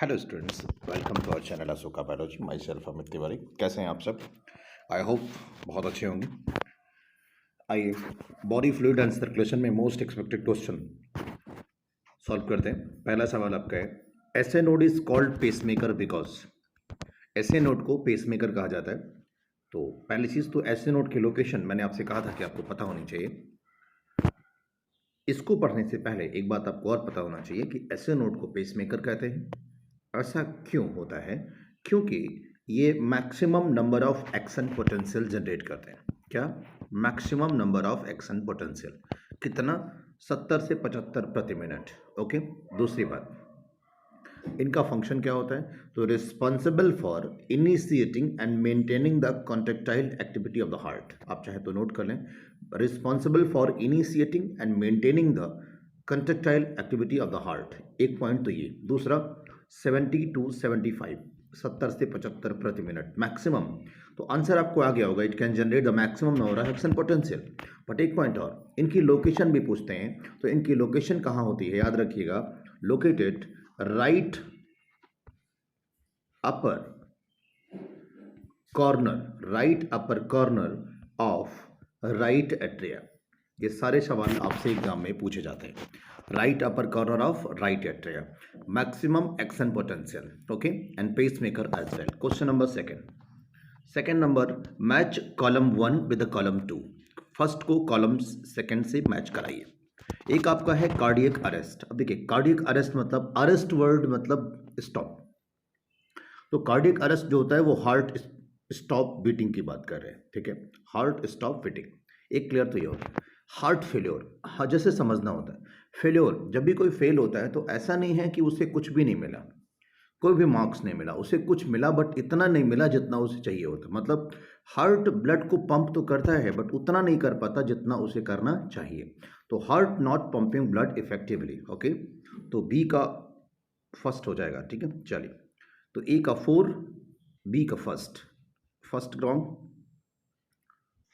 Hello students, welcome to our channel Ashoka biology. Myself Amit Tiwari. कैसे हैं आप सब? आई होप बहुत अच्छे होंगे। आइए बॉडी फ्लूइड एंड सर्कुलेशन में मोस्ट एक्सपेक्टेड क्वेश्चन सॉल्व करते हैं। पहला सवाल आपका है, SA node is called pacemaker because. SA node को पेसमेकर कहा जाता है। तो पहली चीज़ तो एसए नोड की लोकेशन मैंने आपसे कहा था कि आपको पता होनी चाहिए। इसको पढ़ने से पहले एक बात आपको और पता होना चाहिए कि एसए नोड को पेसमेकर कहते हैं। ऐसा क्यों होता है? क्योंकि ये maximum number of action potential generate करते हैं। क्या? Maximum number of action potential कितना? 70 से 75 प्रति मिनट। ओके। दूसरी बात, इनका फंक्शन क्या होता है? तो responsible for initiating and maintaining the contractile activity of the heart. आप चाहे तो नोट कर लें, responsible for initiating and maintaining the contractile activity of the heart. एक पॉइंट तो ये। दूसरा 70 to 75, 70 से 75 प्रति मिनट मैक्सिमम। तो आंसर आपको आ गया होगा, it can generate the maximum number of action potential. But एक पॉइंट और, इनकी लोकेशन भी पूछते हैं। तो इनकी लोकेशन कहाँ होती है? याद रखिएगा, located right upper corner of right atria. ये सारे सवाल आपसे एग्जाम में पूछे जाते हैं। Right upper corner of right atria, maximum action potential, okay, and pacemaker as well. Question number second number, match column 1 with column 2। First को column second से मैच कराइए। एक आपका है कार्डियक अरेस्ट। अब देखिए, कार्डियक अरेस्ट मतलब, अरेस्ट वर्ड मतलब स्टॉप। तो कार्डियक अरेस्ट जो होता है वो हार्ट स्टॉप बीटिंग की बात कर रहे हैं, ठीक है, हार्ट स्टॉप बीटिंग। एक क्लियर तो ये होता है। हार्ट फेल्योर, जैसे समझना होता है, फेल्योर जब भी कोई फेल होता है तो ऐसा नहीं है कि उसे कुछ भी नहीं मिला, कोई भी मार्क्स नहीं मिला, उसे कुछ मिला बट इतना नहीं मिला जितना उसे चाहिए होता। मतलब हार्ट ब्लड को पंप तो करता है बट उतना नहीं कर पाता जितना उसे करना चाहिए। तो heart not pumping blood effectively, okay. तो बी का फर्स्ट हो जाएगा, ठीक है। चलिए, तो ए का 4, बी का फर्स्ट रॉन्ग,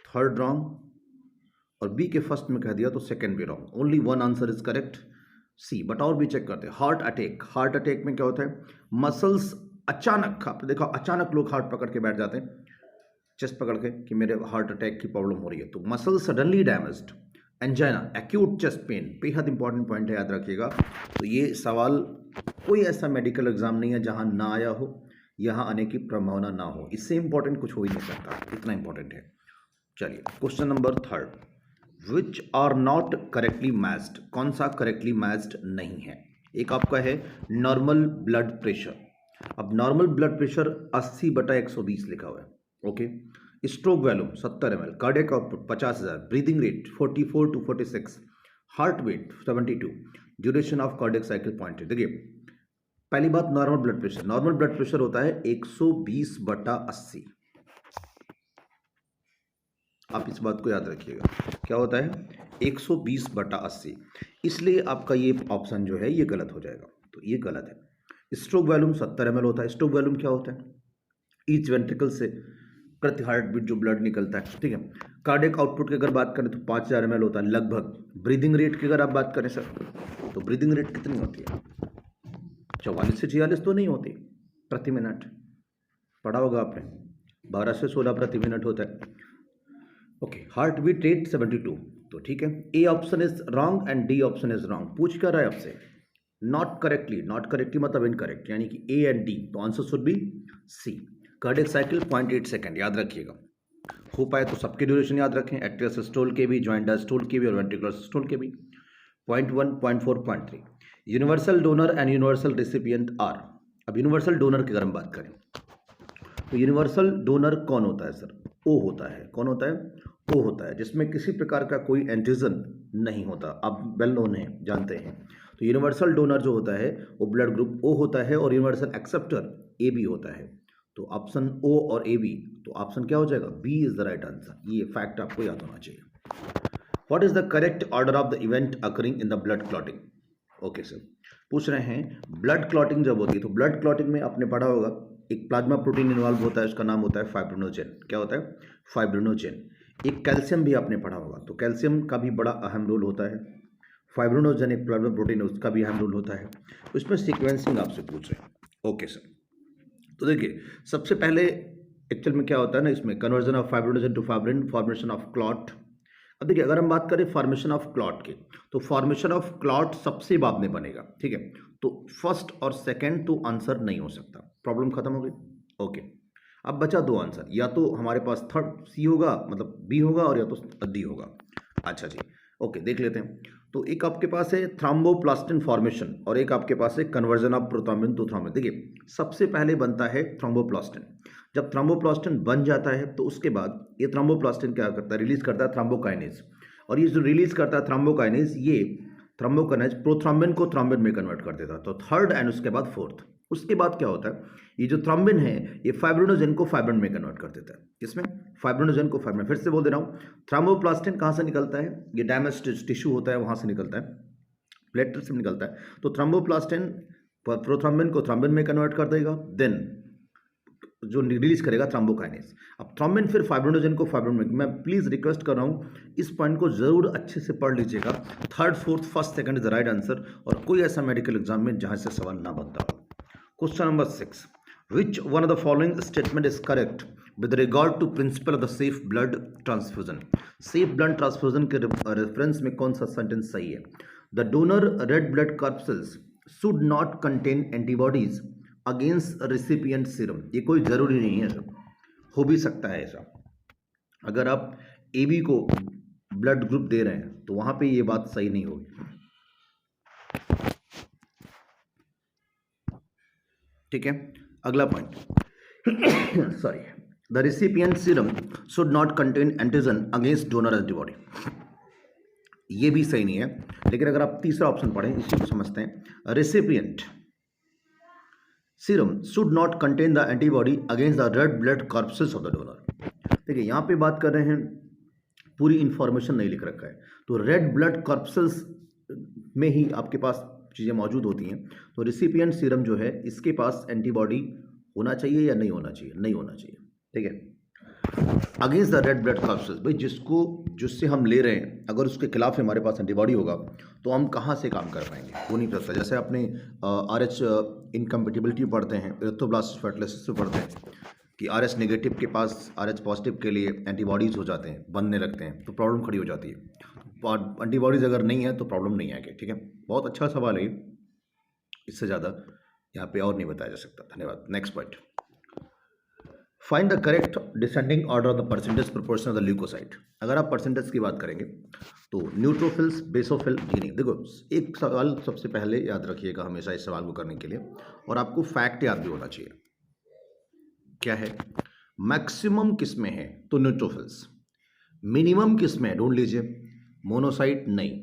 थर्ड रॉन्ग, और बी के फर्स्ट में कह दिया तो सेकंड भी wrong. Only one answer is correct, C. But और भी चेक करते हैं। हार्ट अटैक में क्या होता है? मसल्स अचानक, आपने देखा अचानक लोग हार्ट पकड़ के बैठ जाते हैं, चेस्ट पकड़ के कि मेरे हार्ट अटैक की प्रॉब्लम हो रही है। तो muscle suddenly damaged, angina, acute chest pen, बेहद इंपॉर्टेंट पॉइंट है, याद रखिएगा। तो ये सवाल कोई ऐसा मेडिकल एग्जाम नहीं है जहां ना आया हो, यहां आने की संभावना ना हो। इससे इंपॉर्टेंट कुछ हो ही नहीं सकता, इतना इंपॉर्टेंट है। चलिए, question number 3, which are not correctly matched. कौन सा करेक्टली मैच्ड नहीं है? एक आपका है नॉर्मल ब्लड प्रेशर। अब नॉर्मल ब्लड प्रेशर 80/120 लिखा हुआ है, okay. Stroke volume 70 ml, cardiac output 50,000, breathing rate 44 to 46, heart weight 72, duration of cardiac cycle 0.8। देखिए, पहली बात, नॉर्मल ब्लड प्रेशर होता है 120/80। आप इस बात को याद रखिएगा, क्या होता है? 120/80। इसलिए आपका ये ऑप्शन जो है ये गलत हो जाएगा, तो ये गलत है। स्ट्रोक वॉल्यूम 70 ml होता है। स्ट्रोक वॉल्यूम क्या होता है? ईच वेंट्रिकल से प्रति हार्ट बीट जो ब्लड निकलता है, ठीक है। कार्डियक आउटपुट की अगर बात करें तो 5000 ml होता है लगभग। ब्रीदिंग रेट की अगर आप बात करें सर, तो ब्रीदिंग रेट कितनी होती है? 44 से 46 तो नहीं होती प्रति मिनट, पढ़ा होगा आपने, 12 से 16 प्रति मिनट होता है, ओके। हार्ट बीट रेट 72, तो ठीक है। A option is wrong and D option is wrong. पूछ कर रहा है आपसे नॉट करेक्टली मतलब इनकरेक्ट, यानी कि ए एंड डी, तो answer should be C. Cardiac cycle 0.8 second, याद रखिएगा। हो पाए तो सबके ड्यूरेशन याद रखें, एट्रियल सिस्टोल के भी, जॉइंट डायस्टोल के भी और वेंट्रिकुलर सिस्टोल के भी। 0.1, 0.4, 0.3। Universal donor and universal recipient are. अब यूनिवर्सल डोनर की अगर हम बात करें तो यूनिवर्सल डोनर कौन होता है सर? ओ होता है। कौन होता है? ओ होता है, जिसमें किसी प्रकार का कोई एंटीजन नहीं होता। आप वेल नोन है, जानते हैं। तो यूनिवर्सल डोनर जो होता है वो ब्लड ग्रुप ओ होता है और यूनिवर्सल एक्सेप्टर ए बी होता है। तो ऑप्शन ओ और ए बी, तो ऑप्शन क्या हो जाएगा? B is the right answer. ये फैक्ट आपको याद होना चाहिए। What is the correct order of the event occurring in the blood clotting? Okay sir, पूछ रहे हैं ब्लड क्लॉटिंग जब होती है तो ब्लड क्लॉटिंग में आपने पढ़ा होगा एक प्लाज्मा प्रोटीन इन्वॉल्व होता है, उसका नाम होता है फाइब्रिनोजेन। क्या होता है? फाइब्रिनोजेन। एक कैल्शियम भी आपने पढ़ा होगा, तो कैल्शियम का भी बड़ा अहम रोल होता है। फाइब्रिनोजेन एक प्लाज्मा प्रोटीन है, उसका भी अहम रोल होता है। उसमें सीक्वेंसिंग आपसे पूछ रहे हैं, ओके सर। तो देखिए सबसे पहले एक्चुअल में क्या होता है ना, इसमें conversion of fibrinogen to fibrin, formation of clot. अब देखिए अगर हम बात करें फॉर्मेशन ऑफ क्लॉट की, तो फॉर्मेशन ऑफ क्लॉट सबसे बाद में बनेगा, ठीक है। तो फर्स्ट और सेकंड तो आंसर नहीं हो सकता, प्रॉब्लम खत्म हो गई। ओके, अब बचा दो आंसर, या तो हमारे पास थर्ड सी होगा मतलब बी होगा, और या तो डी होगा। अच्छा जी, ओके देख लेते हैं। तो एक आपके पास है थ्रोम्बोप्लास्टिन फॉर्मेशन, और एक आपके पास है conversion of prothrombin to thrombin. देखिए सबसे पहले बनता है थ्रोम्बोप्लास्टिन। जब थ्रोम्बोप्लास्टिन बन जाता है तो उसके बाद ये थ्रोम्बोप्लास्टिन क्या करता है, रिलीज करता है थ्रोम्बोकाइनेज। और ये जो रिलीज करता है थ्रोम्बोकाइनेज, ये थ्रोम्बोकाइनेज प्रोथ्रोम्बिन को थ्रोम्बिन में कन्वर्ट कर देता है। तो थर्ड एंड उसके बाद फोर्थ। उसके बाद क्या होता है, ये जो थ्रोम्बिन है ये फाइब्रिनोजन को फाइब्रिन में कन्वर्ट कर देता है। इसमें फाइब्रिनोजन को फाइब्रिन, फिर से बोल दे रहा हूँ, थ्रोम्बोप्लास्टिन कहाँ से निकलता है, ये डैमेज टिश्यू होता है वहाँ से निकलता है, प्लेटलेट से निकलता है। तो थ्रोम्बोप्लास्टिन प्रोथ्रोम्बिन को थ्रोम्बिन में कन्वर्ट कर देगा, देन जो रिलीज करेगा थ्रोम्बोकाइनेज। अब थ्रोम्बिन फिर फाइब्रिनोजन को फाइब्रिन में। मैं प्लीज रिक्वेस्ट कर रहा हूँ इस पॉइंट को जरूर अच्छे से पढ़ लीजिएगा। Third fourth first second is the right answer, और कोई ऐसा मेडिकल एग्जाम में जहां से सवाल ना बनता हो। Question number 6, which one of the following statement is correct with regard to principle of the safe blood transfusion. Safe blood transfusion के रेफरेंस में कौन सा सेंटेंस सही है। The donor red blood corpuscles should not contain antibodies against recipient serum. ये कोई जरूरी नहीं है सर, हो भी सकता है ऐसा। अगर आप AB को ब्लड ग्रुप दे रहे हैं तो वहां पे ये बात सही नहीं होगी, ठीक है। अगला point sorry, the recipient serum should not contain antigen against donor antibody. ये भी सही नहीं है, लेकिन अगर आप तीसरा ऑप्शन पढ़ें इसी को समझते हैं, recipient serum should not contain the antibody against the red blood corpses of the donor. देखिए यहाँ पे बात कर रहे हैं, पूरी इंफॉर्मेशन नहीं लिख रखा है, तो रेड ब्लड कॉर्पसेस में ही आपके पास चीज़ें मौजूद होती हैं। तो रिसिपिएंट सीरम जो है इसके पास एंटीबॉडी होना चाहिए या नहीं होना चाहिए, नहीं होना चाहिए, ठीक है। Against the red blood corpses, भाई जिससे हम ले रहे हैं अगर उसके खिलाफ हमारे पास एंटीबॉडी होगा तो हम कहाँ से काम कर पाएंगे, वो नहीं पता। जैसे अपने RH इनकम्पेटिबिलिटी पढ़ते हैं, इरेथ्रोब्लास्ट फर्टिलाइसिस में पढ़ते हैं कि RH नेगेटिव के पास RH पॉजिटिव के लिए एंटीबॉडीज़ हो जाते हैं, बनने लगते हैं, तो प्रॉब्लम खड़ी हो जाती है। और एंटीबॉडीज़ अगर नहीं है तो प्रॉब्लम नहीं आएगी, ठीक है। बहुत अच्छा सवाल है ये, इससे ज़्यादा यहाँ पे और नहीं बताया जा सकता। धन्यवाद। Next point, find the correct descending order of the percentage proportion of the leukocyte. अगर आप परसेंटेज की बात करेंगे तो न्यूट्रोफिल्स, बेसोफिल, जी देखो एक सवाल सबसे पहले याद रखिएगा हमेशा इस सवाल को करने के लिए, और आपको फैक्ट याद भी होना चाहिए। क्या है, मैक्सिमम किस में है, तो न्यूट्रोफिल्स। मिनिमम किस में है, ढूंढ लीजिए, मोनोसाइट नहीं।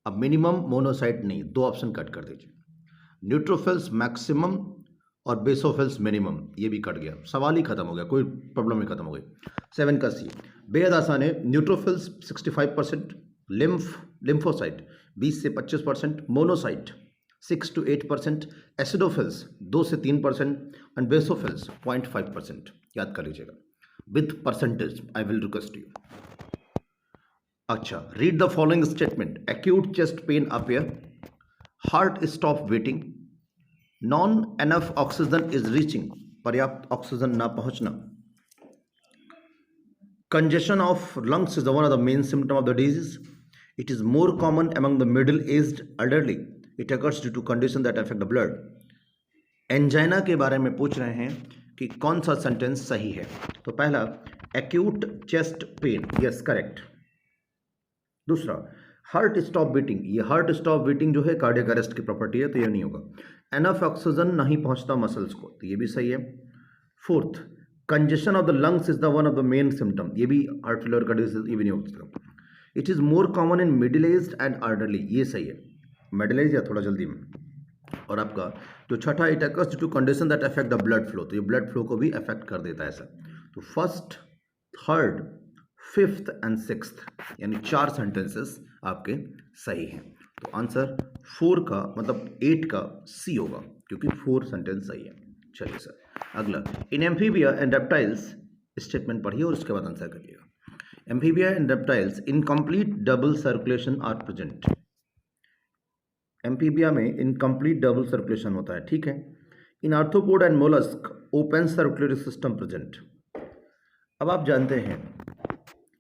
अब मिनिमम मोनोसाइट नहीं, दो ऑप्शन कट कर दीजिए, न्यूट्रोफिल्स मैक्सिमम और बेसोफिल्स मिनिमम, ये भी कट गया, सवाल ही खत्म हो गया, कोई प्रॉब्लम ही खत्म हो गई। 7 का सी, बेहद आसान है। न्यूट्रोफिल्स 65%, लिम्फोसाइट 20 से 25%, मोनोसाइट 6 to 8%, एसिडोफिल्स 2 से 3% एंड बेसोफिल्स 0.5%। याद कर लीजिएगा with percentage, I will request you. अच्छा, read the following statement, acute chest pain appear, heart stop beating, non enough oxygen is reaching, पर्याप्त ऑक्सीजन ना पहुंचना, congestion of lungs is one of the main symptom of the disease, it is more common among the middle aged elderly, it occurs due to condition that affect the blood। Angina के बारे में पूछ रहे हैं कि कौन सा sentence सही है, तो पहला acute chest pen, yes correct. दूसरा हार्ट स्टॉप बीटिंग, ये हार्ट स्टॉप बीटिंग जो है कार्डियक अरेस्ट की प्रॉपर्टी है, तो ये नहीं होगा। एनफ ऑक्सीजन नहीं पहुंचता मसल्स को, तो ये भी सही है। Fourth, congestion of the lungs is the one of the main symptom, ये भी हार्ट फेलियर का डिजीज, ये भी नहीं होता। It is more common in middle age and elderly, ये सही है, मिडिल एज या थोड़ा जल्दी में। और आपका जो छठा, it occurs due to condition that affect the blood flow, तो ये ब्लड फ्लो को भी अफेक्ट कर देता है सर। तो first, third, fifth and sixth, यानी 4 सेंटेंसेस आपके सही हैं। तो आंसर 4 का मतलब 8 का सी होगा, क्योंकि 4 सेंटेंस सही है। चलिए सर अगला, in amphibia and reptiles, statement पढ़िए और उसके बाद आंसर करिएगा। Amphibia and reptiles incomplete double circulation are present. Amphibia में इनकम्प्लीट डबल सर्कुलेशन होता है, ठीक है। In arthropod and mollusc open circulatory system present. अब आप जानते हैं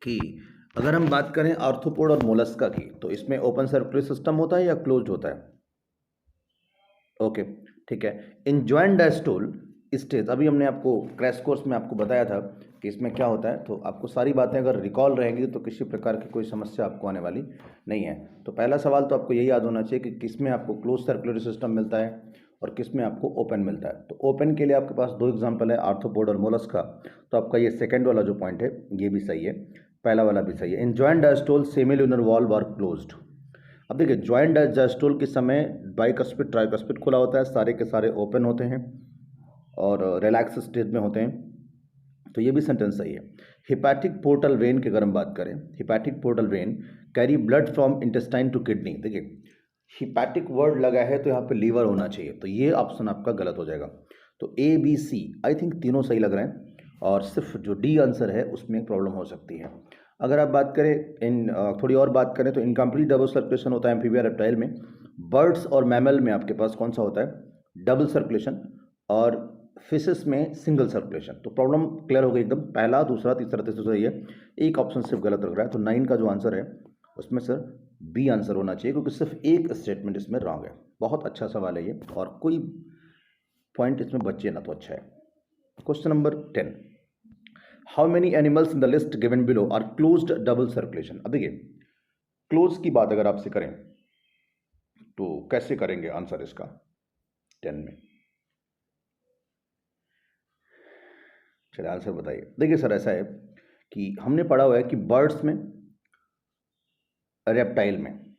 कि अगर हम बात करें आर्थ्रोपोड और मोलस्का की, तो इसमें ओपन सर्कुलेटरी सिस्टम होता है या क्लोज्ड होता है? ओके, ठीक है। इन ज्वाइंट डायस्टोल स्टेज, अभी हमने आपको क्रैश कोर्स में आपको बताया था कि इसमें क्या होता है, तो आपको सारी बातें अगर रिकॉल रहेंगी तो किसी प्रकार की कोई समस्या आपको आने वाली नहीं है। तो पहला सवाल तो आपको यही याद होना चाहिए कि किस में आपको क्लोज सर्कुलेटरी सिस्टम मिलता है और किस में आपको ओपन मिलता है। तो ओपन के लिए आपके पास दो एग्जाम्पल है, आर्थ्रोपोड और मोलस्का। तो आपका ये सेकेंड वाला जो पॉइंट है ये भी सही है, पहला वाला भी सही है। In joint diastole semilunar valve are closed. अब देखिए, ज्वाइंट डायस्टोल के समय बाइकस्पिड ट्राइकस्पिड खुला होता है, सारे के सारे ओपन होते हैं और रिलैक्स स्टेज में होते हैं। तो ये भी सेंटेंस सही है। हिपैटिक पोर्टल वेन की अगर हम बात करें, hepatic portal vein carry blood from intestine to kidney. देखिए, हिपैटिक वर्ड लगा है तो यहाँ पे लीवर होना चाहिए, तो ये ऑप्शन आपका गलत हो जाएगा। तो A B C I think तीनों सही लग रहे हैं, और सिर्फ जो डी आंसर है उसमें प्रॉब्लम हो सकती है। अगर आप बात करें थोड़ी और बात करें तो इनकम्प्लीट डबल सर्कुलेशन होता है एम्फीबिया रेप्टाइल में। बर्ड्स और मैमल में आपके पास कौन सा होता है? डबल सर्कुलेशन, और फिशेस में सिंगल सर्कुलेशन। तो प्रॉब्लम क्लियर हो गई एकदम, पहला दूसरा तीसरा तीसरा सही है, एक ऑप्शन सिर्फ गलत लग रहा है। तो 9 का जो आंसर है उसमें सर बी आंसर होना चाहिए, क्योंकि सिर्फ एक स्टेटमेंट इसमें रॉन्ग है। बहुत अच्छा सवाल है ये, और कोई पॉइंट इसमें बचे ना तो अच्छा है। Question number 10, how many animals in the list given below are closed double circulation. अब देखिए, क्लोज की बात अगर आपसे करें तो कैसे करेंगे आंसर इसका 10 में? चलिए आंसर बताइए। देखिए सर, ऐसा है कि हमने पढ़ा हुआ है कि बर्ड्स में, रेप्टाइल में,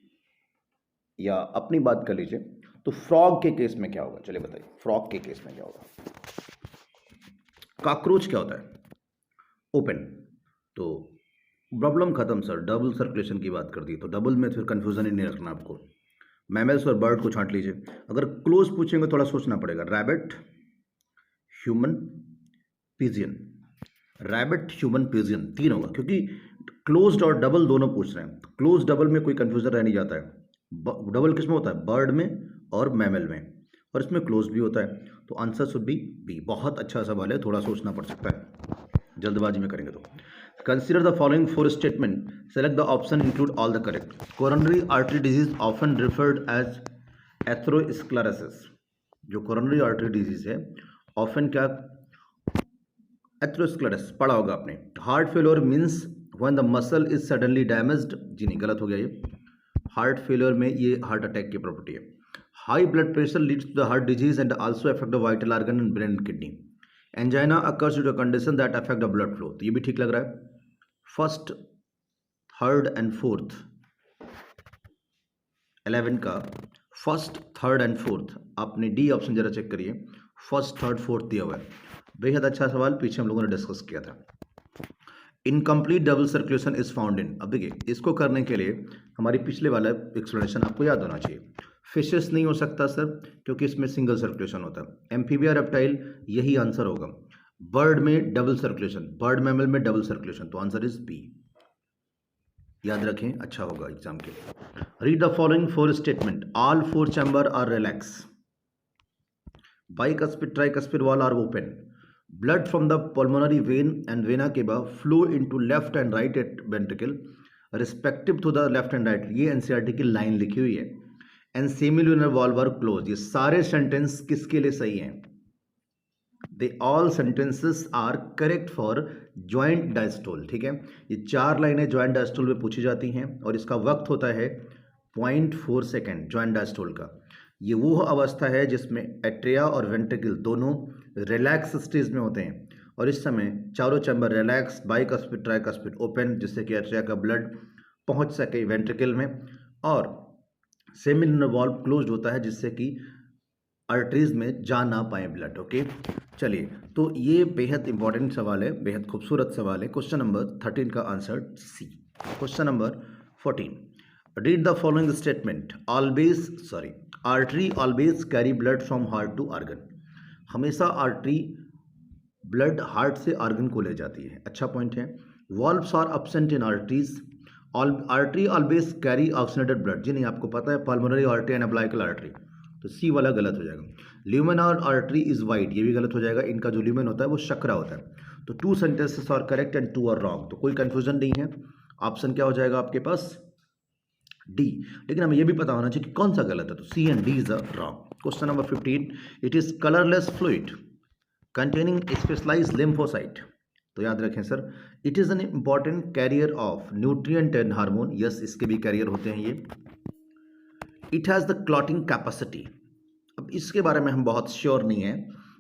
या अपनी बात कर लीजिए तो फ्रॉग के केस में क्या होगा? चलिए बताइए, फ्रॉग के केस में क्या होगा? कॉकरोच क्या होता है? ओपन। तो प्रॉब्लम खत्म सर, डबल सर्कुलेशन की बात कर दी तो डबल में फिर कंफ्यूजन ही नहीं रखना आपको। मैमल्स और बर्ड को छांट लीजिए। अगर क्लोज पूछेंगे थोड़ा सोचना पड़ेगा। Rabbit, human, pigeon. Rabbit, human, pigeon, तीन होगा, क्योंकि क्लोज्ड और डबल दोनों पूछ रहे हैं। क्लोज डबल में कोई कंफ्यूजन रह नहीं जाता है। डबल किस में होता है? बर्ड में और मैमल में, और इसमें क्लोज भी होता है। तो आंसर शुड बी बी। बहुत अच्छा सवाल है, थोड़ा सोचना पड़ सकता है, जल्दबाजी में करेंगे तो। Consider the following four statement, select the option include all the correct. Coronary artery disease often referred as atherosclerosis. जो कोरोनरी आर्टरी डिजीज है ऑफन क्या? एथेरोस्क्लेरोसिस पढ़ा होगा आपने। Heart failure means when the muscle is suddenly damaged. जी नहीं, गलत हो गया ये। हार्ट फेलियर में ये हार्ट अटैक की प्रॉपर्टी है। High blood pressure leads to the heart disease and also affect the vital organ and brain and kidney. Angina occurs due to condition that affect the blood flow. तो ये भी ठीक लग रहा है। First, third and fourth, 11 का first, third and fourth, आपने D option जरा चेक करिए। फर्स्ट, थर्ड, फोर्थ दिया हुआ है। बेहद अच्छा सवाल, पीछे हम लोगों ने डिस्कस किया था। Incomplete double circulation is found in. अब देखिए, इसको करने के लिए हमारी पिछले वाला एक्सप्लेनेशन आपको याद होना चाहिए। फिशेस नहीं हो सकता सर, क्योंकि इसमें सिंगल सर्कुलेशन होता है। एम्फीबिया रेप्टाइल, यही आंसर होगा। बर्ड में डबल सर्कुलेशन, बर्ड मैमल में डबल सर्कुलेशन, तो आंसर इज बी। याद रखें, अच्छा होगा एग्जाम के लिए। Read the following four statement, all four chamber are relax, bicuspid tricuspid wall are open, blood from the pulmonary vein and vena cava flow into left and right ventricle respective to the left and right। ये NCERT की line लिखी हुई है। And semilunar valve are close. ये सारे sentence किसके लिए सही हैं? They all sentences are correct for joint diastole. ठीक है, ये चार लाइनें ज्वाइंट डायस्टोल में पूछी जाती हैं और इसका वक्त होता है 0.4 सेकेंड ज्वाइंट डायस्टोल का। ये वो अवस्था है जिसमें एट्रिया और वेंट्रिकल दोनों रिलैक्स स्टेज में होते हैं, और इस समय चारों chamber relax, bicuspid tricuspid open, जिससे कि एट्रिया का ब्लड पहुंच सके वेंट्रिकल में, और सेमिल्यूनर वॉल्व क्लोज्ड होता है जिससे कि आर्टरीज में जा ना पाए ब्लड। ओके, चलिए, तो ये बेहद इंपॉर्टेंट सवाल है, बेहद खूबसूरत सवाल है। क्वेश्चन नंबर 13 का answer C. Question number 14, read the following statement, artery always carry blood from heart to organ. हमेशा आर्टरी ब्लड हार्ट से ऑर्गन को ले जाती है, अच्छा पॉइंट है। Valves are absent in arteries, artery always carry oxygenated blood. जी नहीं, आपको पता है pulmonary artery and umbilical artery, तो सी वाला गलत हो जाएगा। ल्यूमिनर आर्टरी इज वाइड, ये भी गलत हो जाएगा, इनका जो ल्यूमेन होता है वो शक्रा होता है। तो 2 sentences are correct and 2 are wrong, तो कोई कंफ्यूजन नहीं है। ऑप्शन क्या हो जाएगा आपके पास? डी। लेकिन हमें यह भी पता होना चाहिए कि कौन सा गलत है, तो C and D is a wrong. Question number 15, it is colourless fluid containing specialised lymphocyte. तो याद रखें sir, it is an important carrier of nutrient and hormone, yes इसके भी कैरियर होते हैं ये। It has the clotting capacity, अब इसके बारे में हम बहुत श्योर नहीं है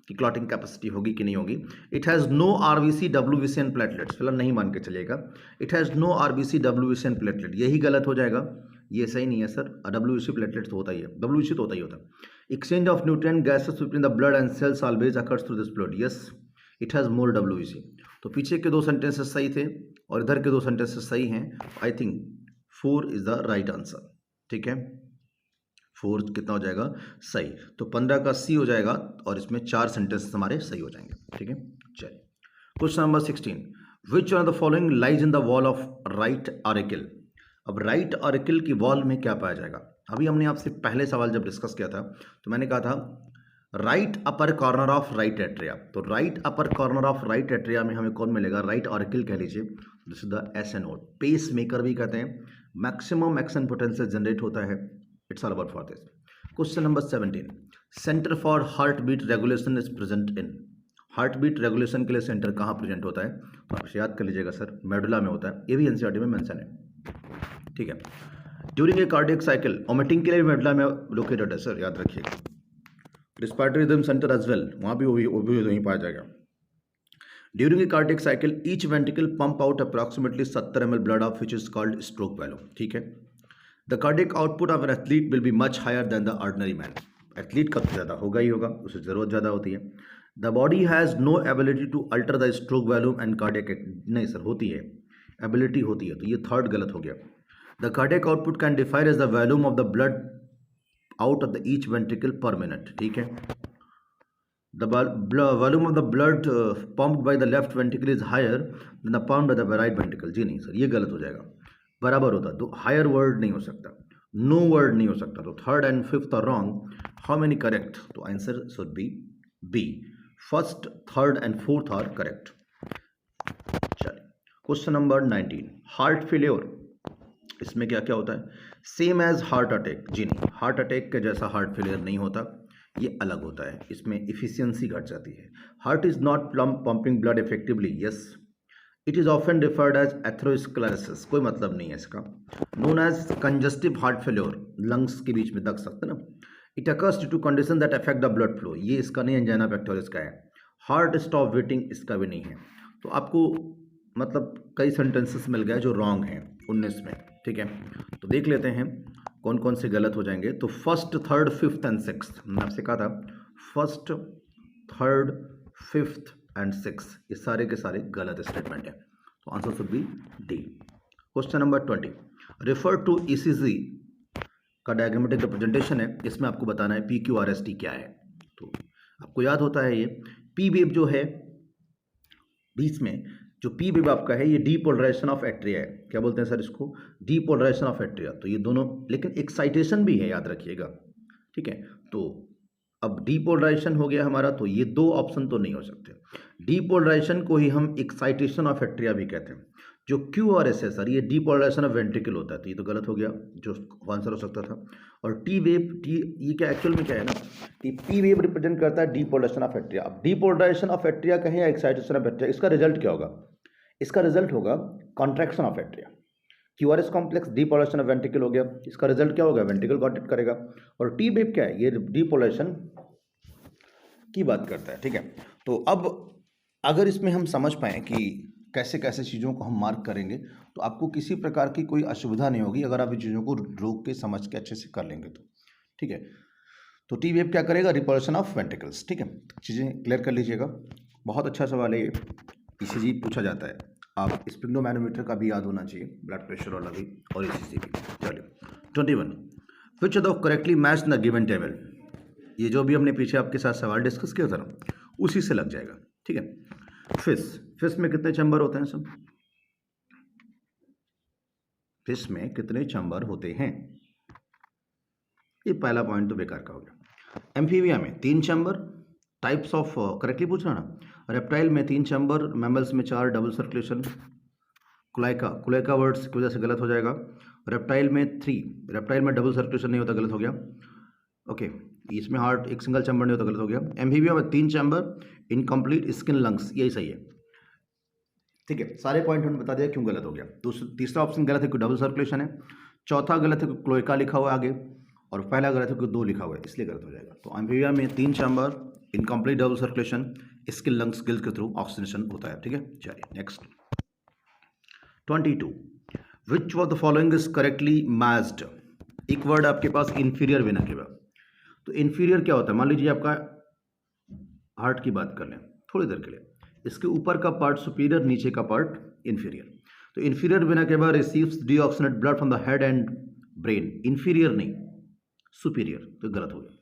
कि क्लॉटिंग कैपेसिटी होगी कि नहीं होगी। It has no RBC WBC and platelets, फिलहाल नहीं मान के चलिएगा। It has no RBC WBC and platelet, यही गलत हो जाएगा, ये सही नहीं है सर। डब्ल्यूबीसी प्लेटलेट्स तो होता ही है, डब्ल्यूबीसी तो होता ही होता है। Exchange of nutrient gases between the blood and cells always occurs through this blood, yes it has more WBC. तो पीछे के 2 सेंटेंसेस सही थे और इधर के 2 सेंटेंसेस सही हैं। I think 4 is the right answer, ठीक है। 4 कितना हो जाएगा? सही। तो 15 का सी हो जाएगा और इसमें 4 सेंटेंसेस हमारे सही हो जाएंगे, ठीक है। चलिए question number 16, which one of the following lies in the wall of right auricle. अब राइट ऑरिकल की वॉल में क्या पाया जाएगा? अभी हमने आपसे पहले सवाल जब डिस्कस किया था तो मैंने कहा था right upper corner of right atria, तो right upper corner of right atria में हमें कौन मिलेगा? राइट ऑरिकल कह लीजिए, this is the S N O, pacemaker भी कहते हैं, मैक्सिमम एक्शन पोटेंशियल जनरेट होता है। It's all about for this. Question number 17, centre for heartbeat regulation is present in. Heartbeat regulation के लिए centre कहाँ present होता है? तो आप याद कर लीजिएगा सर, मेडुला में होता है, ये भी एनसीईआरटी में मेंशन है, ठीक है। During a cardiac cycle, omitting के लिए भी मेडुला में लोकेटेड है सर, याद रखिएगा। Respiratory rhythm centre as well, वहाँ भी वो भी वहीं पाया जाएगा। During a cardiac cycle each ventricle pump out approximately 70 ml blood of which is called stroke value, ठीक है। The cardiac output of an athlete will be much higher than the ordinary man, athlete का तो ज़्यादा होगा ही होगा, उसे ज़रूरत ज़्यादा होती है। The body has no ability to alter the stroke value and cardiac, नहीं सर होती है, एबिलिटी होती है, तो ये 3rd गलत हो गया। The cardiac output can define as the volume of the blood out of the each ventricle per minute, ठीक है। The volume of the blood pumped by the left ventricle is higher than the pumped by the right ventricle, जी नहीं sir ये गलत हो जाएगा, बराबर होता, तो हायर वर्ड नहीं हो सकता, नो वर्ड नहीं हो सकता, तो 3rd and 5th are wrong। How many correct? तो answer should be B, 1st, 3rd and 4th are correct. चलिए क्वेश्चन नंबर 19, हार्ट फेलियर, इसमें क्या क्या होता है? सेम एज हार्ट अटैक, जी नहीं, हार्ट अटैक के जैसा हार्ट फेलियर नहीं होता, ये अलग होता है, इसमें इफिशियंसी घट जाती है। Heart is not pumping blood effectively, yes it is often referred as atherosclerosis, कोई मतलब नहीं है इसका। Known as congestive heart failure, lungs के बीच में दग सकते ना। It occurs due to condition that affect the blood flow, ये इसका नहीं, एंजाइना पेक्टोरिस का है। हार्ट स्टॉप बीटिंग, इसका भी नहीं है। तो आपको मतलब कई सेंटेंसेस मिल गए जो रॉन्ग हैं 19 में, ठीक है। तो देख लेते हैं कौन कौन से गलत हो जाएंगे। तो 1st, 3rd, 5th and 6th, मैंने आपसे कहा था 1st, 3rd, 5th and 6th ये सारे के सारे गलत स्टेटमेंट है, तो answer should be D. Question number 20, refer to ECG का डायग्रामेटिक रिप्रेजेंटेशन है, इसमें आपको बताना है PQRST क्या है। तो आपको याद होता है ये पी वेव जो है बीच में, जो पी वेव आपका है ये डीपोलराइजेशन ऑफ एट्रिया है, क्या बोलते हैं सर इसको? Depolarization of atria. तो ये दोनों, लेकिन एक्साइटेशन भी है, याद रखिएगा, ठीक है। तो अब डीपोलराइजेशन हो गया हमारा, तो ये 2 ऑप्शन तो नहीं हो सकते। डीपोलराइजेशन को ही हम एक्साइटेशन ऑफ एट्रिया भी कहते हैं। जो QRS है सर, ये डीपोलराइजेशन ऑफ वेंट्रिकल होता है, तो ये तो गलत हो गया, जो आंसर हो सकता था। और टी वेव, ये क्या एक्चुअल में क्या है ना, कि पी वेव रिप्रेजेंट करता है डीपोलराइजेशन ऑफ एट्रिया। अब डीपोलराइजेशन ऑफ एट्रिया कहें या एक्साइटेशन ऑफ एट्रिया, इसका रिजल्ट क्या होगा? इसका रिजल्ट होगा contraction of atria. QRS complex depolarization of ventricle हो गया, इसका रिजल्ट क्या होगा? वेंट्रिकल कॉन्ट्रैक्ट करेगा। और टी वेव क्या है? ये डीपोलराइजेशन की बात करता है, ठीक है। तो अब अगर इसमें हम समझ पाएँ कि कैसे कैसे चीज़ों को हम मार्क करेंगे, तो आपको किसी प्रकार की कोई असुविधा नहीं होगी अगर आप इन चीज़ों को रोक के समझ के अच्छे से कर लेंगे तो, ठीक है। तो टी वेव क्या करेगा? रिपल्शन ऑफ वेंट्रिकल्स, ठीक है। चीज़ें क्लियर कर लीजिएगा, बहुत अच्छा सवाल है ये, ECG पूछा जाता है। आप स्पिग्नोमैनोमीटर का भी याद होना चाहिए, ब्लड प्रेशर वाला भी, और ECG भी। चलिए 21, विच of the correctly match the given table, ये जो भी हमने पीछे आपके साथ सवाल डिस्कस किया था ना, उसी से लग जाएगा, ठीक है। फिश में कितने चैम्बर होते हैं सब? फिश में कितने चैम्बर होते हैं? ये पहला पॉइंट तो बेकार का हो गया। एम्फीबिया में 3 चैम्बर, टाइप्स ऑफ करेक्टली पूछ रहा ना। रेप्टाइल में 3 चैम्बर, मैमल्स में 4, डबल सर्कुलेशन। कुलैका वर्ड्स की वजह से गलत हो जाएगा। रेप्टाइल में 3, रेप्टाइल में डबल सर्कुलेशन नहीं होता, गलत हो गया। ओके, इसमें हार्ट एक सिंगल चैम्बर नहीं होता, गलत हो गया। एम्फीबिया में 3 चैम्बर, इनकम्प्लीट स्किन लंग्स, यही सही है। ठीक है, सारे पॉइंट हमने बता दिया क्यों गलत हो गया। तीसरा ऑप्शन गलत है कि डबल सर्कुलेशन है, चौथा गलत है कि क्लोएका लिखा हुआ है आगे, और पहला गलत है कि 2 लिखा हुआ है, इसलिए गलत हो जाएगा। तो एम्फीबिया में 3 chamber, incomplete double circulation, skin lungs gills के थ्रू ऑक्सीजनेशन होता है। ठीक है, चलिए next 22, which of the following is correctly matched. एक वर्ड आपके पास इंफीरियर वेना के बाद, तो इंफीरियर क्या होता है, मान लीजिए आपका हार्ट की बात कर लें थोड़ी देर के लिए, इसके ऊपर का पार्ट सुपीरियर, नीचे का पार्ट इंफीरियर। तो इंफीरियर वेना के बाद receives deoxygenated blood from the head and brain, inferior नहीं सुपीरियर, तो गलत हो गया।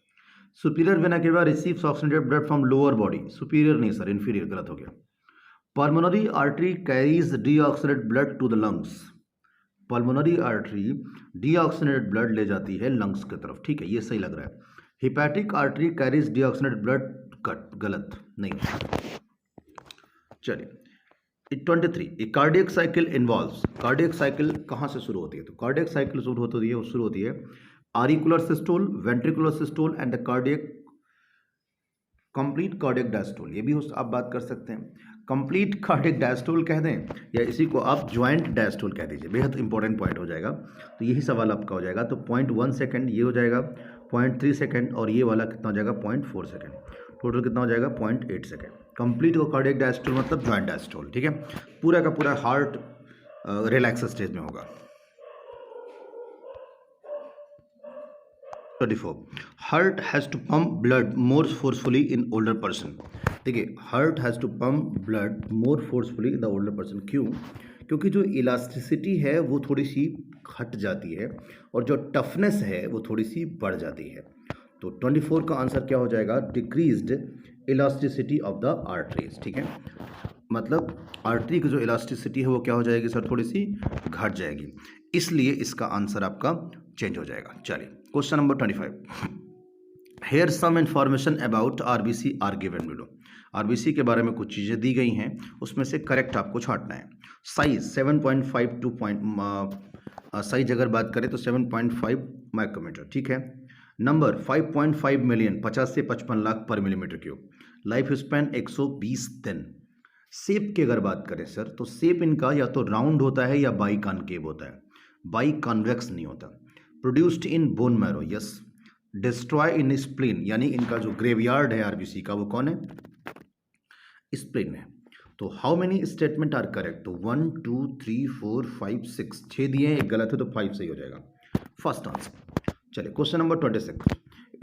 सुपीरियर वेना के बाद receives oxygenated blood from lower body, superior नहीं सर, इंफीरियर, गलत हो गया। Pulmonary artery carries deoxygenated blood to the lungs, pulmonary artery deoxygenated blood ले जाती है लंग्स की तरफ, ठीक है, ये सही लग रहा है। Hepatic artery carries deoxygenated blood, cut, गलत नहीं। चलिए 23, A cardiac cycle involves, cardiac cycle कहाँ से शुरू होती है, तो कार्डियक साइकिल शुरू होती है auricular systole, ventricular systole and the cardiac complete cardiac diastole, ये भी आप बात कर सकते हैं। कंप्लीट कार्डियक डायस्टोल कह दें या इसी को आप ज्वाइंट डायस्टोल कह दीजिए, बेहद इंपॉर्टेंट पॉइंट हो जाएगा। तो यही सवाल आपका हो जाएगा। तो 0.1 सेकेंड ये हो जाएगा, 0.3 सेकेंड, और ये वाला कितना हो जाएगा 0.4 सेकेंड, टोटल कितना हो जाएगा 0.8 सेकेंड। कंप्लीट को कार्डियक डायस्टोल मतलब ज्वाइंट डायस्टोल, ठीक है, पूरा का पूरा हार्ट रिलैक्स स्टेज में होगा। 24, heart has to pump blood more forcefully in older person. देखिए, heart has to pump blood more forcefully in the older person, क्यों? क्योंकि जो इलास्टिसिटी है वो थोड़ी सी घट जाती है और जो टफनेस है वो थोड़ी सी बढ़ जाती है। तो 24 का आंसर क्या हो जाएगा, decreased elasticity of the arteries, ठीक है, मतलब आर्टरी की जो इलास्टिसिटी है वो क्या हो जाएगी सर, थोड़ी सी घट जाएगी, इसलिए इसका आंसर आपका चेंज हो जाएगा। चलिए question number 25, here some information about RBC are given below. RBC के बारे में कुछ चीज़ें दी गई हैं, उसमें से करेक्ट आपको छांटना है। साइज 7.52 साइज अगर बात करें तो 7.5 माइक्रोमीटर, ठीक है। नंबर 5.5 मिलियन, 50 से 55 लाख पर मिलीमीटर क्यूब। लाइफ स्पैन 120 दिन। शेप की अगर बात करें सर, तो शेप इनका या तो राउंड होता है या बाई कॉन्केव होता है, बाई कॉन्वेक्स नहीं होता। Produced in bone marrow, yes. Destroy in spleen, यानी इनका जो ग्रेवयार्ड है आरबीसी का वो कौन है, स्प्लीन है। तो how many statement are correct, तो 1 2 3 4 5 6, 6 दिए हैं, एक गलत है तो 5 सही हो जाएगा, फर्स्ट आंसर। चलिए question number 26,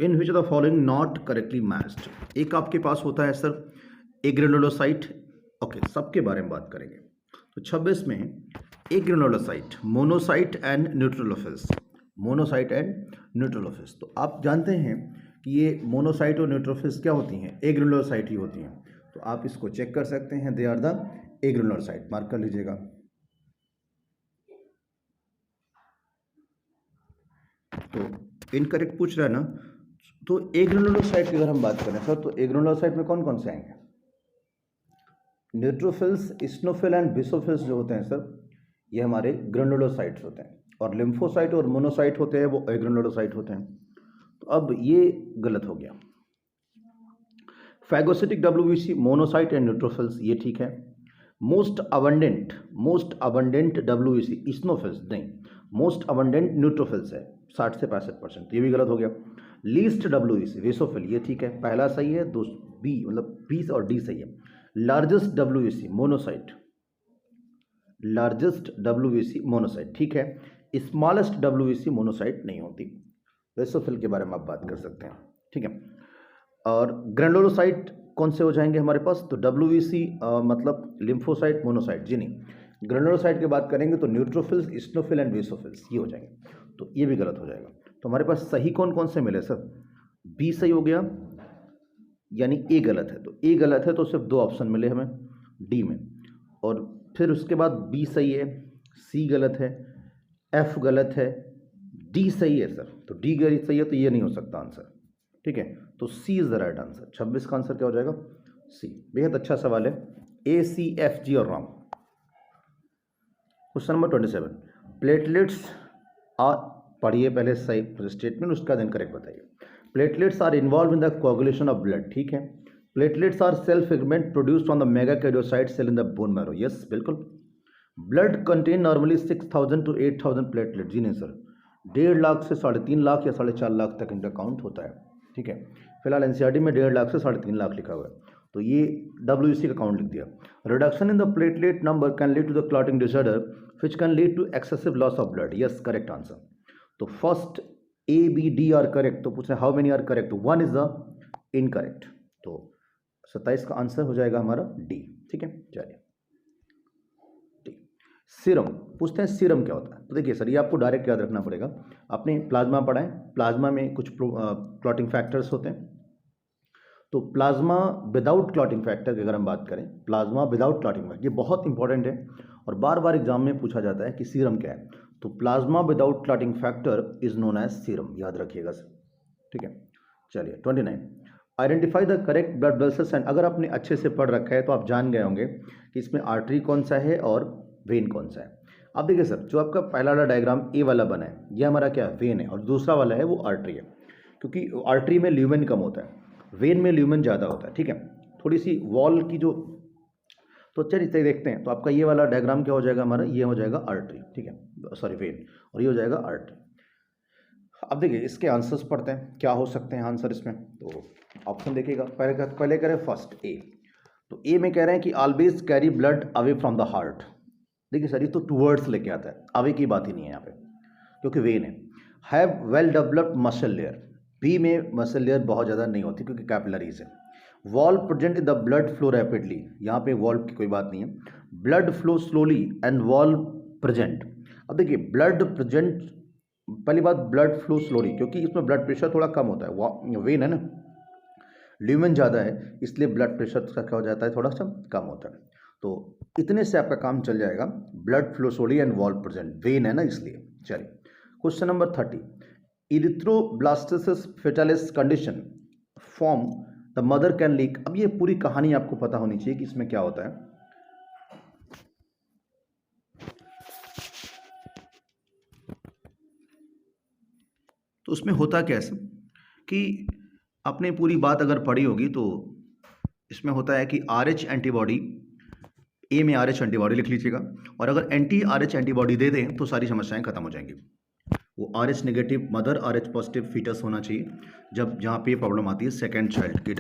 in which of the following not correctly matched. एक आपके पास होता है सर एग्रेनुलोसाइट, ओके, सबके बारे में बात करेंगे। तो 26 में agranulocyte, monocyte and neutrophils, monocyte and neutrophils. तो आप जानते हैं कि ये मोनोसाइट और न्यूट्रोफिल्स क्या होती हैं, एग्रेनुलोसाइट ही होती हैं। तो आप इसको चेक कर सकते हैं, they are the agranulocyte, mark कर लीजिएगा। तो इनकरेक्ट पूछ रहा है ना, तो एग्रेनुलोसाइट की अगर हम बात करें सर, तो एग्रेनुलोसाइट में कौन कौन से आएंगे, न्यूट्रोफिल्स, स्नोफिल एंड बेसोफिल्स जो होते हैं सर, ये हमारे ग्रेनुलोसाइट्स होते हैं, और लिम्फोसाइट और मोनोसाइट होते हैं वो एग्रेनुलोसाइट होते हैं। तो अब ये गलत हो गया। Phagocytic WBC, monocyte and neutrophils, ये ठीक है। मोस्ट अबंडेंट डब्ल्यूबीसी स्नोफिल्स नहीं, मोस्ट अबंडेंट न्यूट्रोफिल्स है 60 से 65%, ये भी गलत हो गया। लीस्ट डब्ल्यूबीसी वेसोफिल, ये ठीक है, पहला सही है, दो बी मतलब बी और डी सही है। Largest WBC monocyte, largest WBC monocyte ठीक है, स्मॉलेस्ट डब्ल्यूबीसी मोनोसाइट नहीं होती। वेसोफिल के बारे में आप बात कर सकते हैं, ठीक है। और ग्रेनुलोसाइट कौन से हो जाएंगे हमारे पास, तो डब्ल्यूबीसी मतलब लिम्फोसाइट, मोनोसाइट जी नहीं। ग्रेनुलोसाइट की बात करेंगे तो न्यूट्रोफिल्स, स्नोफिल एंड वेसोफिल्स, ये हो जाएंगे, तो ये भी गलत हो जाएगा। तो हमारे पास सही कौन कौन से मिले सर, बी सही हो गया, यानी ए गलत है, तो ए गलत है तो सिर्फ 2 ऑप्शन मिले हमें डी में, और फिर उसके बाद बी सही है, सी गलत है, एफ गलत है, डी सही है सर, तो डी गलत सही है, तो ये नहीं हो सकता आंसर, ठीक है, तो सी इज द राइट आंसर। 26 का आंसर क्या हो जाएगा? सी। बेहद अच्छा सवाल है, ए सी एफ जी और wrong. Question number 27, platelets are, पढ़िए पहले सही स्टेटमेंट, उसका दिन करेक्ट बताइए। Platelets are involved in the coagulation of blood, ठीक है। Platelets are cell fragment produced from the megakaryocyte cell in the bone marrow, yes बिल्कुल। Blood contain normally 6000 to 8000 platelet, जी नहीं सर, 1.5 लाख से 3.5 लाख या 4.5 लाख तक इनका काउंट होता है, ठीक है। फिलहाल एनसीईआरटी में 1.5 लाख से 3.5 लाख लिखा हुआ है, तो ये डब्ल्यूसी का काउंट लिख दिया। Reduction in the platelet number can lead to the clotting disorder which can lead to excessive loss of blood, yes correct answer. तो first A B D are correct, तो पूछ रहे how many are correct, 1 is the incorrect, तो 27 का answer हो जाएगा हमारा D, ठीक है। चलिए, सीरम पूछते हैं, सीरम क्या होता है? तो देखिए सर, ये आपको डायरेक्ट याद रखना पड़ेगा, आपने प्लाज्मा पढ़ा है, प्लाज्मा में कुछ क्लॉटिंग फैक्टर्स होते हैं। तो प्लाज्मा विदाउट क्लॉटिंग फैक्टर की अगर हम बात करें, प्लाज्मा विदाउट क्लॉटिंग फैक्टर, ये बहुत इंपॉर्टेंट है और बार बार एग्जाम में पूछा जाता है कि सीरम क्या है। तो plasma without clotting factor is known as serum, याद रखिएगा सर, ठीक है। चलिए 29, identify the correct blood vessels and, अगर आपने अच्छे से पढ़ रखा है तो आप जान गए होंगे कि इसमें आर्टरी कौन सा है और वेन कौन सा है। अब देखिए सर, जो आपका पहला वाला डायग्राम ए वाला बना है, ये हमारा क्या है? वेन है, और दूसरा वाला है वो आर्टरी है, क्योंकि आर्टरी में ल्यूमेन कम होता है, वेन में ल्यूमेन ज़्यादा होता है, ठीक है। थोड़ी सी वॉल की जो, तो चलिए देखते हैं। तो आपका ये वाला डायग्राम क्या हो जाएगा हमारा? ये हो जाएगा आर्टरी, ठीक है, सॉरी वेन, और ये हो जाएगा आर्टरी। अब देखिए इसके आंसर्स पढ़ते हैं, क्या हो सकते हैं आंसर इसमें। तो ऑप्शन देखिएगा, पहले करें फर्स्ट ए। तो ए में कह रहे हैं कि always carry blood away from the heart. देखिए सर, ये तो टूवर्ड्स लेके आता है, अवे की बात ही नहीं है यहाँ पे, क्योंकि वेन है। Have well developed muscle layer, B में मसल लेयर बहुत ज़्यादा नहीं होती क्योंकि कैपिलरीज है। Wall present in the blood flow rapidly, यहाँ पे वॉल की कोई बात नहीं है। Blood flow slowly and wall present. अब देखिए ब्लड प्रेजेंट, पहली बात ब्लड फ्लो स्लोली, क्योंकि इसमें ब्लड प्रेशर थोड़ा कम होता है, वेन है ना, ल्यूमेन ज़्यादा है, इसलिए ब्लड प्रेशर का क्या हो जाता है? थोड़ा सा कम होता है। तो इतने से आपका काम चल जाएगा, blood flow slowly and wall present, when है ना इसलिए। चलिए question number 30, erythroblastosis fetalis condition form the mother can leak. अब ये पूरी कहानी आपको पता होनी चाहिए कि इसमें क्या होता है। तो उसमें होता कैसे कि आपने पूरी बात अगर पढ़ी होगी तो इसमें होता है कि RH एंटीबॉडी, ए में RH एंटीबॉडी लिख लीजिएगा, और अगर एंटी RH एंटीबॉडी दे दें तो सारी समस्याएं खत्म हो जाएंगी। वो RH negative mother, RH positive foetus होना चाहिए जब जहाँ पे प्रॉब्लम आती है सेकेंड चाइल्ड की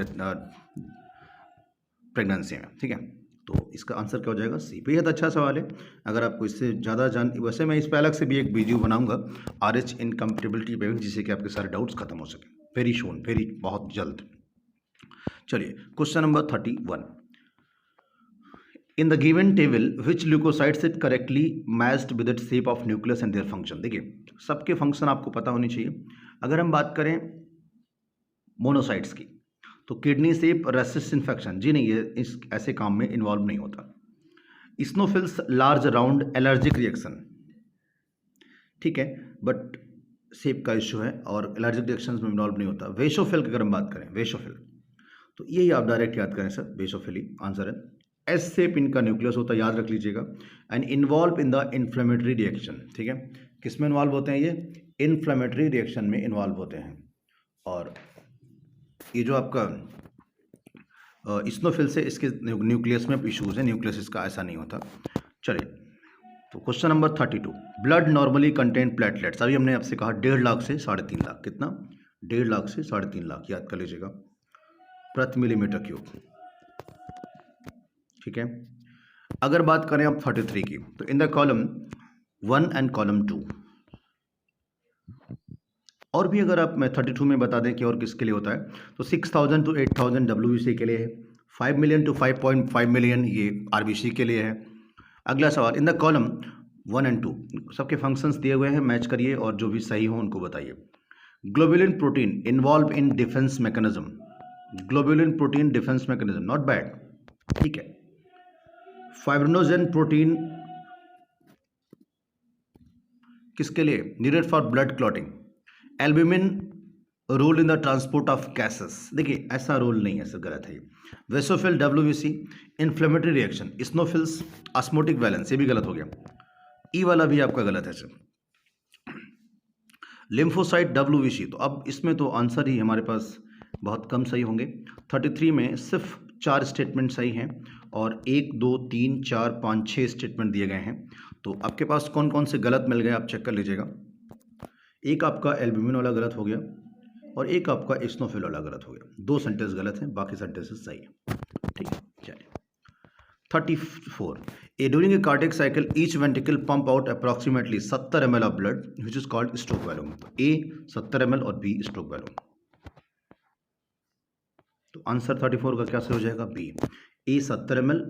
प्रेगनेंसी में, ठीक है। तो इसका आंसर क्या हो जाएगा? सी। बेहद अच्छा सवाल है, अगर आपको इससे ज़्यादा वैसे मैं इस पे अलग से भी एक वीडियो बनाऊंगा RH इनकम्पेटिबिलिटी पे, जिससे कि आपके सारे डाउट्स खत्म हो सके, वेरी शून, वेरी बहुत जल्द। चलिए question number 31, in the given table which leucocytes it correctly matched with it shape of nucleus and their function. देखिए सबके फंक्शन आपको पता होनी चाहिए। अगर हम बात करें मोनोसाइट्स की, तो किडनी शेप रेसिस्ट इन्फेक्शन, जी नहीं, ये इस ऐसे काम में इन्वॉल्व नहीं होता। इस्नोफिल्स लार्ज राउंड एलर्जिक रिएक्शन, ठीक है, बट शेप का इश्यू है और एलर्जिक रिएक्शंस में इन्वॉल्व नहीं होता। वेशोफिल की अगर हम बात करें, वेशोफिल, तो यही आप डायरेक्ट याद करें सर, वेशोफिल ही आंसर है। एस शेप इनका न्यूक्लियस होता है, याद रख लीजिएगा, and involve in the inflammatory reaction, ठीक है। किस में इन्वॉल्व होते हैं? ये इन्फ्लेमेटरी रिएक्शन में इन्वॉल्व होते हैं। और ये जो आपका इस्नोफिल से इसके न्यूक्लियस में इशूज़ है, न्यूक्लियस इसका ऐसा नहीं होता। चलिए तो question number 32, blood normally contain platelets. अभी हमने आपसे कहा 1.5 लाख से 3.5 लाख, कितना? 1.5 लाख से 3.5 लाख, याद कर लीजिएगा, प्रति मिलीमीटर क्यूब, ठीक है। अगर बात करें अब 33 की, तो in the column 1 and column 2, और भी अगर आप मैं 32 में बता दें कि और किसके लिए होता है, तो 6000 to 8000 WBC के लिए है, 5 मिलियन to 5.5 मिलियन ये RBC के लिए है। अगला सवाल, इन द कॉलम 1 एंड 2 सबके फंक्शंस दिए हुए हैं, मैच करिए और जो भी सही हो उनको बताइए। Globulin protein involved in defence mechanism, globulin protein defence mechanism, not bad, ठीक है। फाइब्रिनोजेन प्रोटीन किसके लिए? Needed for blood clotting. Albumin role in the transport of gases, देखिए ऐसा रोल नहीं है, सर गलत है। Basophil WBC, inflammatory reaction, eosinophils, osmotic balance, ये भी गलत हो गया। ई वाला भी आपका गलत है सर। लिम्फोसाइट डब्ल्यूबीसी, तो अब इसमें तो आंसर ही हमारे पास बहुत कम सही होंगे। 33 में सिर्फ 4 स्टेटमेंट सही हैं और 1 2 3 4 5 6 स्टेटमेंट दिए गए हैं। तो आपके पास कौन कौन से गलत मिल गए आप चेक कर लीजिएगा। एक आपका एल्ब्यूमिन वाला गलत हो गया और एक आपका स्नोफिल वाला गलत हो गया। 2 सेंटेंस गलत हैं, बाकी सेंटेंसेस सही है। ठीक है, चलिए 34, during a cardiac cycle each ventricle pump out approximately 70 ml of blood which is called stroke volume. तो ए 70 ml और बी स्ट्रोक वॉल्यूम। तो आंसर 34 का क्या से हो जाएगा? B, A 70 ml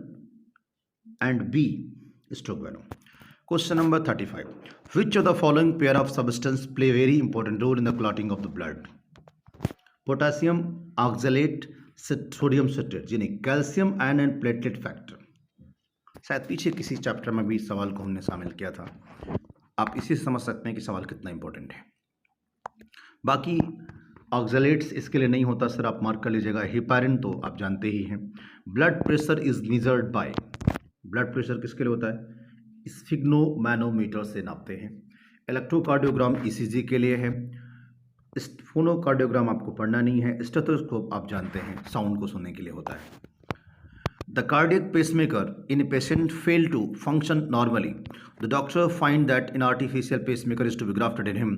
and B stroke volume. Question number 35, which of the following pair of substance play very important role in the clotting of the blood? Potassium oxalate, sodium citrate, यानी calcium ion and platelet factor. शायद पीछे किसी chapter में भी इस सवाल को हमने शामिल किया था। आप इसी से समझ सकते हैं कि सवाल कितना इंपॉर्टेंट है। बाकी ऑक्सलेट्स इसके लिए नहीं होता सर, आप मार्क कर लीजिएगा। हेपारिन तो आप जानते ही हैं। Blood pressure is measured by, blood pressure किसके लिए होता है? स्फिग्नोमैनोमीटर से नापते हैं। इलेक्ट्रोकार्डियोग्राम ईसीजी के लिए है। फोनोकार्डियोग्राम आपको पढ़ना नहीं है। स्टेथोस्कोप आप जानते हैं, साउंड को सुनने के लिए होता है। The cardiac pacemaker in a patient fail to function normally. The doctor find that an artificial pacemaker is to be grafted in him,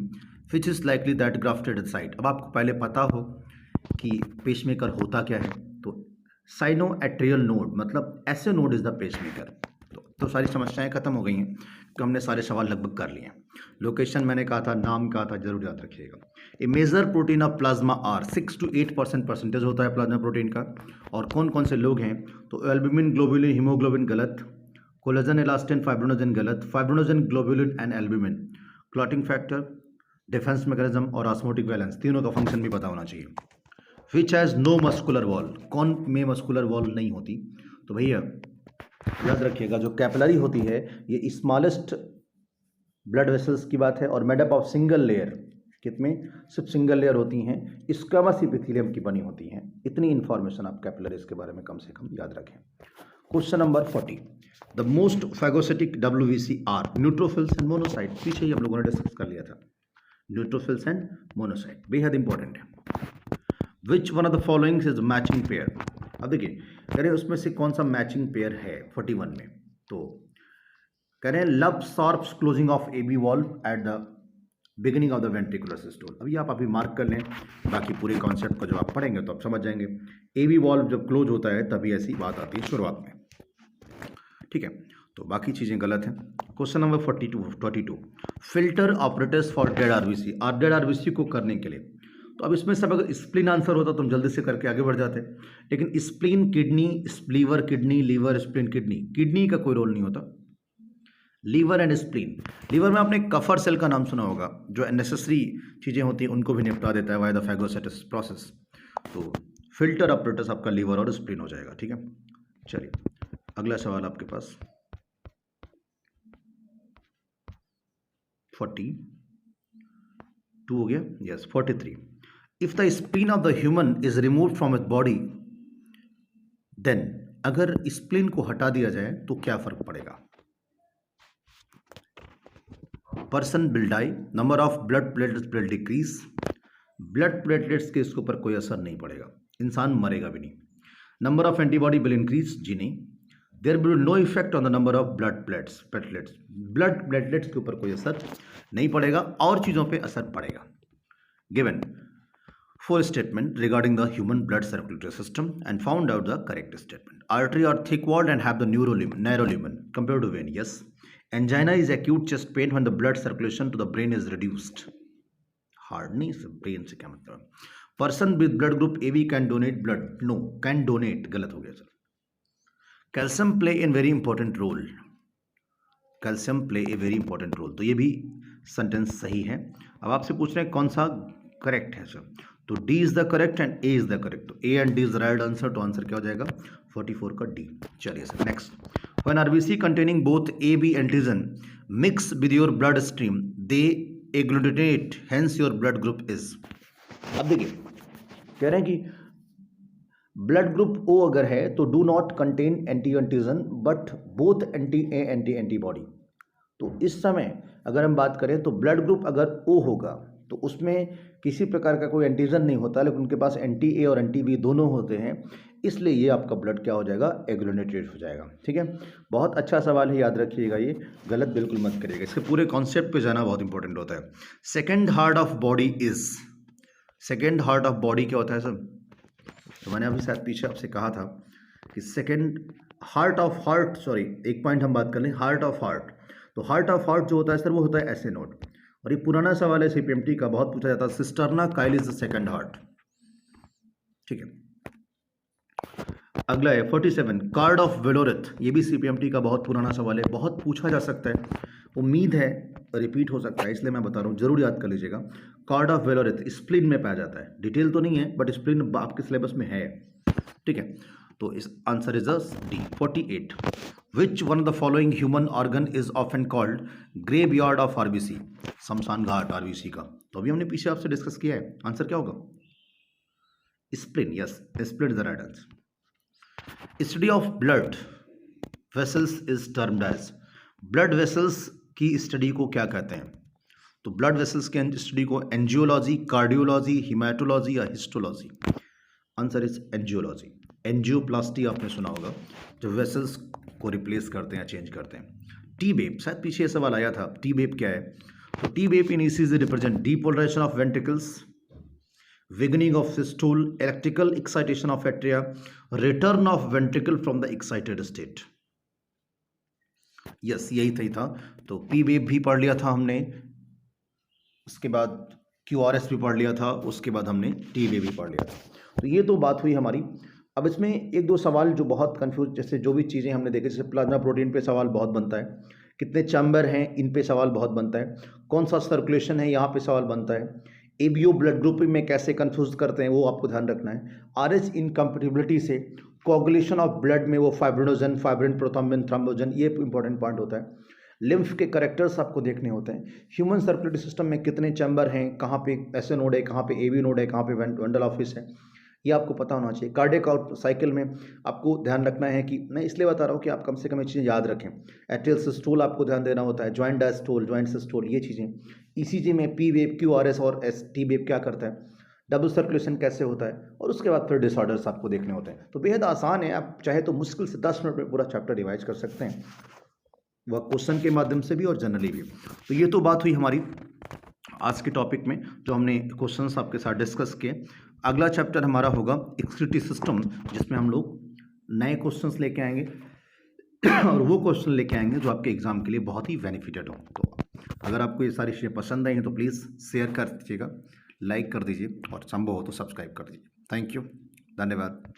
which is likely that grafted site. अब आपको पहले पता हो कि पेसमेकर होता क्या है, तो साइनोएट्रियल नोड मतलब ऐसे नोड इज द पेसमेकर। तो सारी समस्याएं खत्म हो गई हैं, तो हमने सारे सवाल लगभग कर लिए हैं। लोकेशन मैंने कहा था, नाम कहा था, जरूर याद रखिएगा। A major protein of plasma are 6 to 8% percentage होता है प्लाज्मा प्रोटीन का। और कौन कौन से लोग हैं? तो एल्ब्यूमिन, ग्लोबुलिन, हीमोग्लोबिन गलत, कोलेजन, इलास्टिन, फाइब्रोनोजन गलत, fibrinogen, globulin and albumin, clotting factor, defence mechanism और ऑस्मोटिक वैलेंस, तीनों का फंक्शन भी पता होना चाहिए। Which has no muscular wall, कौन में मस्कुलर वॉल नहीं होती? तो भैया याद रखिएगा, जो कैपिलरी होती है ये स्मॉलेस्ट ब्लड वेसल्स की बात है और made up of single layer, कितने? सिर्फ सिंगल लेयर होती हैं, स्क्वैमस एपिथेलियम की बनी होती हैं। इतनी इंफॉर्मेशन आप कैपिलरीज के बारे में कम से कम याद रखें। Question number 40, the most phagocytic WBC are neutrophils and monocyte. पीछे ही हम लोगों ने डिस्कस कर लिया था, न्यूट्रोफिल्स एंड मोनोसाइट बेहद इंपॉर्टेंट है। Which one of the followings is matching pair? अब देखिए कह रहे हैं उसमें से कौन सा मैचिंग पेयर है 41 में। तो कह रहे हैं lub sounds closing of AV valve at the beginning of the ventricular systole. अभी आप अभी मार्क कर लें, बाकी पूरे कॉन्सेप्ट को जब आप पढ़ेंगे तो आप समझ जाएंगे। एबी वॉल्व जब क्लोज होता है तभी ऐसी बात आती है शुरुआत में। ठीक है, तो बाकी चीज़ें गलत हैं। Question number 42, filter operators for dead RBC. Dead RBC को करने के लिए, तो अब इसमें सब अगर स्प्लीन आंसर होता तो हम जल्दी से करके आगे बढ़ जाते, लेकिन spleen, kidney, liver, kidney, liver, spleen, kidney का कोई रोल नहीं होता। लीवर एंड स्प्लीन, लीवर में आपने कफर सेल का नाम सुना होगा, जो नेसेसरी चीज़ें होती हैं उनको भी निपटा देता है वाया द फैगोसाइटोसिस प्रोसेस। तो फिल्टर ऑपरेटर्स आपका लीवर और स्प्लीन हो जाएगा। ठीक है, चलिए अगला सवाल आपके पास 42 हो गया, yes 43। If the spleen of the human is remove from it body then, अगर स्प्लीन को हटा दिया जाए तो क्या फर्क पड़ेगा? Person will die, number of blood platelets will decrease, blood platelets के इसके ऊपर कोई असर नहीं पड़ेगा, इंसान मरेगा भी नहीं। Number of antibody will increase, जी नहीं। There will no effect on the number of blood platelets, blood platelets के ऊपर कोई असर नहीं पड़ेगा, और चीज़ों पे असर पड़ेगा। Given 4 statement regarding the human blood circulatory system and found out the correct statement. Artery are thick walled and have the narrow lumen compared to vein. Yes. Angina is acute chest pain when the blood circulation to the brain is reduced. Hard नहीं, brain से क्या मतलब? Person with blood group AB can donate blood. No, can donate गलत हो गया sir. Calcium play a very important role. Calcium play a very important role. तो ये भी सेंटेंस सही है। अब आपसे पूछ रहे हैं कौन सा करेक्ट है सर, तो D is the correct and A is the correct. तो A and D is the right answer, तो आंसर क्या हो जाएगा 44 का D। चलिए sir next, when RBC containing both AB antigen mix with your bloodstream they agglutinate, hence your blood group is. अब देखिए कह रहे हैं कि ब्लड ग्रुप ओ अगर है तो do not contain anti antigen but both anti A anti antibody. तो इस समय अगर हम बात करें तो ब्लड ग्रुप अगर ओ होगा तो उसमें किसी प्रकार का कोई एंटीजन नहीं होता, लेकिन उनके पास एंटी ए और एंटी बी दोनों होते हैं, इसलिए ये आपका ब्लड क्या हो जाएगा, एग्लूनेटेड हो जाएगा। ठीक है, बहुत अच्छा सवाल है, याद रखिएगा, ये गलत बिल्कुल मत करिएगा, इसके पूरे कॉन्सेप्ट पे जाना बहुत इंपॉर्टेंट होता है। Second heart of body is, second heart of body क्या होता है सर? तो मैंने अभी शायद पीछे आपसे कहा था कि second heart of heart, sorry एक पॉइंट हम बात कर लें, हार्ट ऑफ हार्ट। तो हार्ट ऑफ हार्ट जो होता है सर वो होता है ऐसे नोड, और ये पुराना सवाल है सीपीएमटी का, बहुत पूछा जाता है, सिस्टर्ना काइलिस द सेकंड हार्ट। ठीक है, अगला है 47 कार्ड ऑफ वेलोरिथ, ये भी सीपीएमटी का बहुत पुराना सवाल है, बहुत पूछा जा सकता है, उम्मीद है रिपीट हो सकता है, इसलिए मैं बता रहा हूँ, जरूर याद कर लीजिएगा। कार्ड ऑफ वेलोरिथ स्प्लीन में पाया जाता है, डिटेल तो नहीं है बट स्प्लीन आपके सिलेबस में है। ठीक है, तो इस answer is D. 48 which one of the following human organ is often called graveyard of RBC, शमशान घाट आरबीसी का। तो अभी हमने पीछे आपसे डिस्कस किया है, आंसर क्या होगा? Spleen, yes, spleen is the right answer. Study of blood vessels is termed as, blood vessels की स्टडी को क्या कहते हैं? तो ब्लड वेसल्स के स्टडी को एंजियोलॉजी, कार्डियोलॉजी, हिमेटोलॉजी या histology? Answer is angiology. Angioplasty आपने सुना होगा, जो वेसल्स को रिप्लेस करते हैं, चेंज करते हैं। टी बेप, शायद पीछे ये सवाल आया था, टी बेप क्या है? तो T wave in ECG represent depolarisation of ventricles, beginning of systole, electrical excitation of atria, return of ventricle from the excited state. Yes, यही सही था। तो पी बेप भी पढ़ लिया था हमने, उसके बाद क्यूआरएस भी पढ़ लिया था, उसके बाद हमने टी बेप भी पढ़ लिया था। तो ये तो बात हुई हमारी। अब इसमें एक दो सवाल जो बहुत कंफ्यूज, जैसे जो भी चीज़ें हमने देखी, जैसे प्लाज्मा प्रोटीन पे सवाल बहुत बनता है, कितने चैम्बर हैं इन पे सवाल बहुत बनता है, कौन सा सर्कुलेशन है यहाँ पे सवाल बनता है, एबीओ ब्लड ग्रुप में कैसे कंफ्यूज करते हैं वो आपको ध्यान रखना है। आरएच इनकम्पेटिबिलिटी से कोगुलेशन ऑफ ब्लड में वो फाइब्रिनोजन, फाइब्रिन, प्रोथ्रोम्बिन, थ्रोम्बोजन, ये इंपॉर्टेंट पॉइंट होता है। लिम्फ के करेक्टर्स आपको देखने होते हैं। ह्यूमन सर्कुलेटरी सिस्टम में कितने चैम्बर हैं, कहाँ पे एसए नोड है, कहाँ पे एबी नोड है, कहाँ पे वेंट्रल ऑफिस है, ये आपको पता होना चाहिए। कार्डियक साइकिल में आपको ध्यान रखना है कि, मैं इसलिए बता रहा हूँ कि आप कम से कम ये चीज़ें याद रखें। एट्रियल सिस्टोल आपको ध्यान देना होता है, जॉइंट डायस्टोल, जॉइंट सिस्टोल, ये चीज़ें। ईसीजी में पी वेव, क्यूआरएस और एस टी वेव क्या करता है, डबल सर्कुलेशन कैसे होता है, और उसके बाद फिर डिसऑर्डर्स आपको देखने होते हैं। तो बेहद आसान है, आप चाहे तो मुश्किल से 10 मिनट में पूरा चैप्टर रिवाइज कर सकते हैं, वह क्वेश्चन के माध्यम से भी और जनरली भी। तो ये तो बात हुई हमारी आज के टॉपिक में, जो हमने क्वेश्चंस आपके साथ डिस्कस किए। अगला चैप्टर हमारा होगा एक्सक्रीटरी सिस्टम, जिसमें हम लोग नए क्वेश्चंस लेके आएंगे और वो क्वेश्चन लेके आएंगे जो आपके एग्जाम के लिए बहुत ही बेनिफिटेड हो। तो अगर आपको ये सारी चीज़ें पसंद आई हैं तो प्लीज़ शेयर कर दीजिएगा, लाइक कर दीजिए और संभव हो तो सब्सक्राइब कर दीजिए। थैंक यू, धन्यवाद।